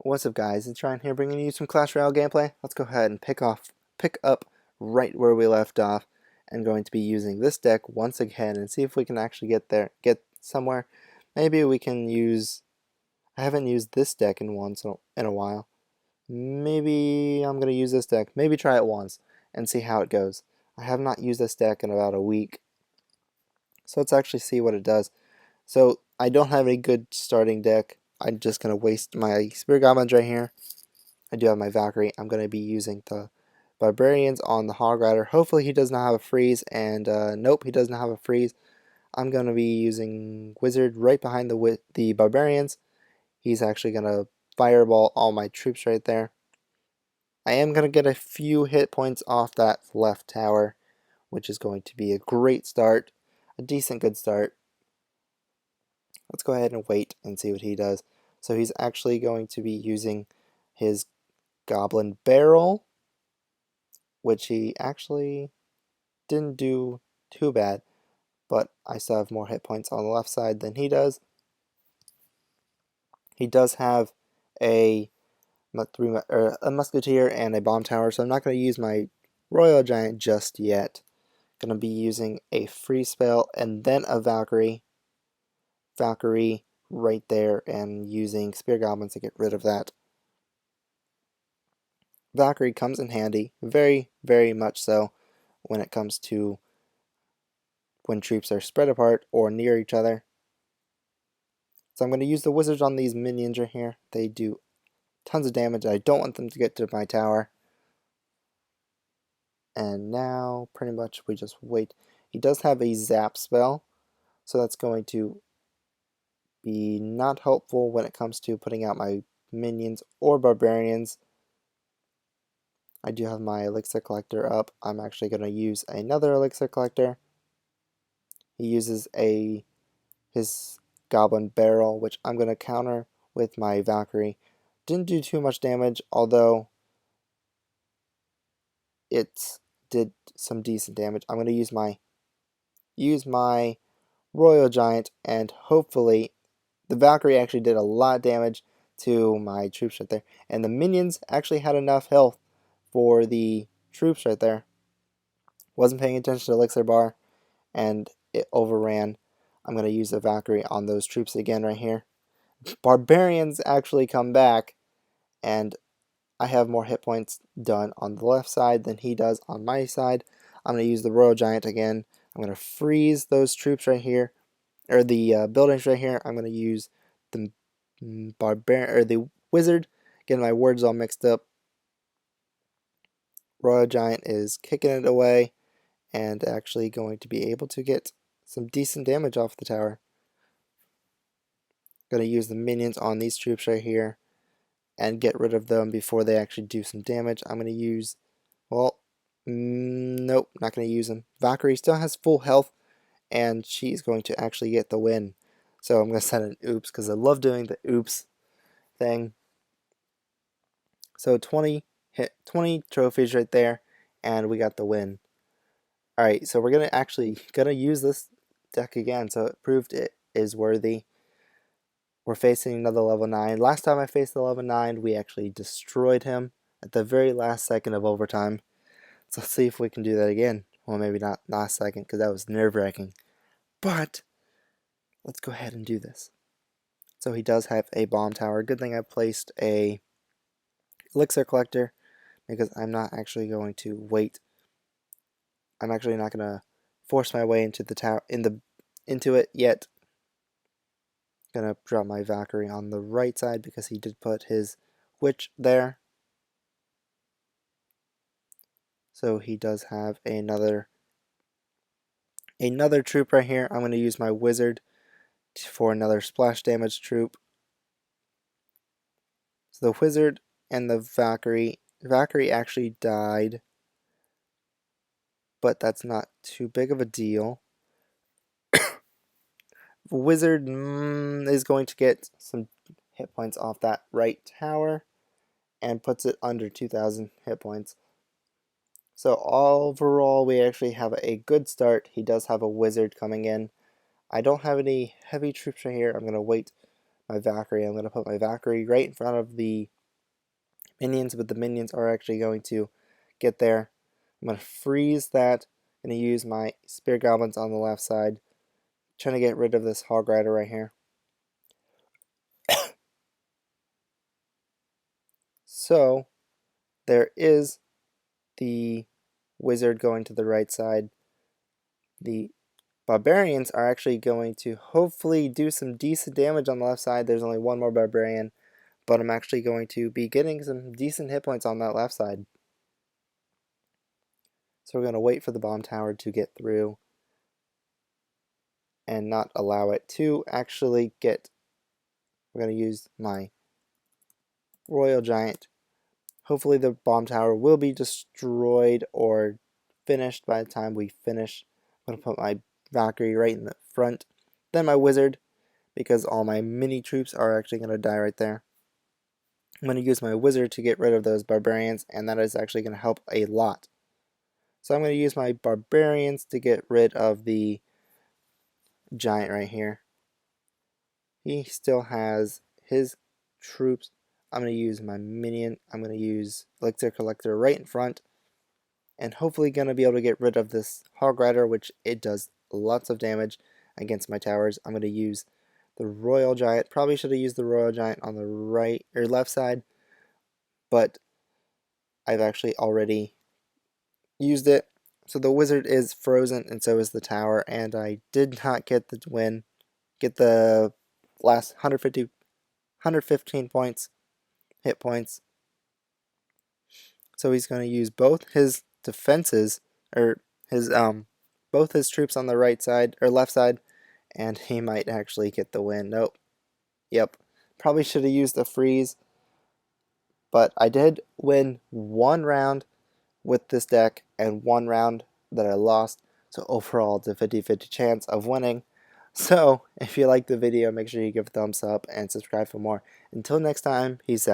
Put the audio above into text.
What's up, guys? It's Ryan here, bringing you some Clash Royale gameplay. Let's go ahead and pick up right where we left off. I'm going to be using this deck once again and see if we can actually get somewhere. Maybe we can use. I haven't used this deck in a while. Maybe I'm gonna use this deck. Maybe try it once and see how it goes. I have not used this deck in about a week, so let's actually see what it does. So I don't have a good starting deck. I'm just gonna waste my Spear Goblins right here. I do have my Valkyrie. I'm going to be using the Barbarians on the Hog Rider. Hopefully he does not have a freeze, and nope, he does not have a freeze. I'm going to be using Wizard right behind the Barbarians. He's actually going to fireball all my troops right there. I am going to get a few hit points off that left tower, which is going to be a great start, a decent good start. Let's go ahead and wait and see what he does. So he's actually going to be using his Goblin Barrel, which he actually didn't do too bad, but I still have more hit points on the left side than he does. He does have a Musketeer and a Bomb Tower, so I'm not going to use my Royal Giant just yet. Going to be using a free spell and then a Valkyrie right there, and using Spear Goblins to get rid of that. Valkyrie comes in handy, very, very much so, when it comes to when troops are spread apart or near each other. So I'm going to use the wizards on these minions right here. They do tons of damage. I don't want them to get to my tower. And now, pretty much, we just wait. He does have a zap spell, so that's going to be not helpful when it comes to putting out my minions or barbarians. I do have my elixir collector up. I'm actually going to use another elixir collector. He uses his Goblin Barrel, which I'm going to counter with my Valkyrie. Didn't do too much damage, although it did some decent damage. I'm going to use my Royal Giant, and hopefully the Valkyrie actually did a lot of damage to my troops right there. And the minions actually had enough health for the troops right there. Wasn't paying attention to the elixir bar, and it overran. I'm going to use the Valkyrie on those troops again right here. Barbarians actually come back, and I have more hit points done on the left side than he does on my side. I'm going to use the Royal Giant again. I'm going to freeze those troops right here, or the buildings right here. I'm going to use the the Wizard. Getting my words all mixed up. Royal Giant is kicking it away and actually going to be able to get some decent damage off the tower. Going to use the minions on these troops right here and get rid of them before they actually do some damage. I'm going to use, well, nope, not going to use them. Valkyrie still has full health, and she's going to actually get the win. So I'm going to send an oops, because I love doing the oops thing. So 20 trophies right there, and we got the win. Alright, so we're gonna use this deck again, so it proved it is worthy. We're facing another level 9. Last time I faced the level 9, we actually destroyed him at the very last second of overtime. So let's see if we can do that again. Well, maybe not last second, because that was nerve-wracking. But let's go ahead and do this. So he does have a bomb tower. Good thing I placed a elixir collector, because I'm not actually going to wait. I'm actually not going to force my way into the tower into it yet. Gonna drop my Valkyrie on the right side because he did put his witch there. So he does have another troop right here. I'm going to use my wizard for another splash damage troop. So the wizard and the Valkyrie actually died, but that's not too big of a deal. Wizard is going to get some hit points off that right tower and puts it under 2,000 hit points. So overall, we actually have a good start. He does have a wizard coming in. I don't have any heavy troops right here. I'm going to wait my Valkyrie. I'm going to put my Valkyrie right in front of the minions, but the minions are actually going to get there. I'm going to freeze that. I'm going to use my Spear Goblins on the left side. Trying to get rid of this Hog Rider right here. So, there is the Wizard going to the right side. The Barbarians are actually going to hopefully do some decent damage on the left side. There's only one more Barbarian, but I'm actually going to be getting some decent hit points on that left side. So we're going to wait for the bomb tower to get through and not allow it to actually get. We're going to use my Royal Giant. Hopefully the bomb tower will be destroyed or finished by the time we finish. I'm going to put my Valkyrie right in the front, then my Wizard, because all my mini troops are actually going to die right there. I'm going to use my Wizard to get rid of those Barbarians, and that is actually going to help a lot. So I'm going to use my Barbarians to get rid of the Giant right here. He still has his troops. I'm going to use my Minion. I'm going to use Elixir Collector right in front, and hopefully going to be able to get rid of this Hog Rider, which it does lots of damage against my towers. I'm going to use the Royal Giant. Probably should have used the Royal Giant on the right or left side, but I've actually already used it. So the Wizard is frozen, and so is the tower, and I did not get the win. Get the last 115 points, hit points. So he's going to use both his defenses, or his both his troops on the right side or left side, and he might actually get the win. Nope. Yep. Probably should have used a freeze, but I did win one round with this deck and one round that I lost. So overall, it's a 50-50 chance of winning. So if you liked the video, make sure you give a thumbs up and subscribe for more. Until next time, peace out.